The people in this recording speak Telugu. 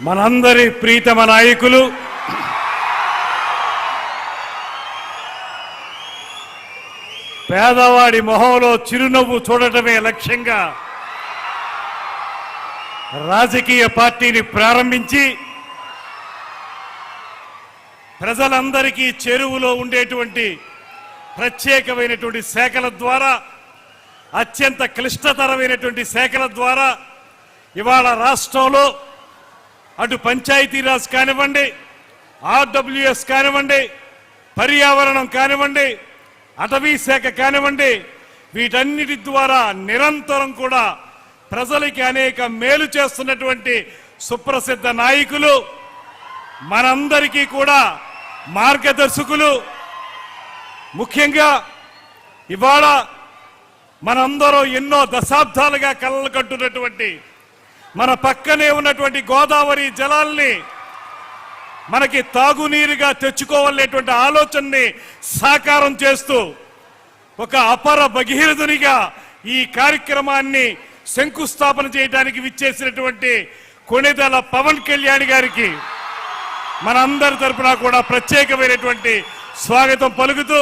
మనందరి ప్రీతమ నాయకులు పేదవాడి మొహంలో చిరునవ్వు చూడటమే లక్ష్యంగా రాజకీయ పార్టీని ప్రారంభించి ప్రజలందరికీ చెరువులో ఉండేటువంటి ప్రత్యేకమైనటువంటి శాఖల ద్వారా అత్యంత క్లిష్టతరమైనటువంటి శాఖల ద్వారా ఇవాళ రాష్ట్రంలో అటు పంచాయతీరాజ్ కానివ్వండి, ఆర్డబ్ల్యూఎస్ కానివ్వండి, పర్యావరణం కానివ్వండి, అటవీ శాఖ కానివ్వండి, వీటన్నిటి ద్వారా నిరంతరం కూడా ప్రజలకి అనేక మేలు చేస్తున్నటువంటి సుప్రసిద్ధ నాయకులు, మనందరికీ కూడా మార్గదర్శకులు. ముఖ్యంగా ఇవాళ మనందరం ఎన్నో దశాబ్దాలుగా కలలు కట్టున్నటువంటి మన పక్కనే ఉన్నటువంటి గోదావరి జలాల్ని మనకి తాగునీరుగా తెచ్చుకోవాలనేటువంటి ఆలోచనని సాకారం చేస్తూ ఒక అపర భగీరథునిగా ఈ కార్యక్రమాన్ని శంకుస్థాపన చేయడానికి విచ్చేసినటువంటి కొణిదెల పవన్ కళ్యాణ్ గారికి మనందరి తరపున కూడా ప్రత్యేకమైనటువంటి స్వాగతం పలుకుతూ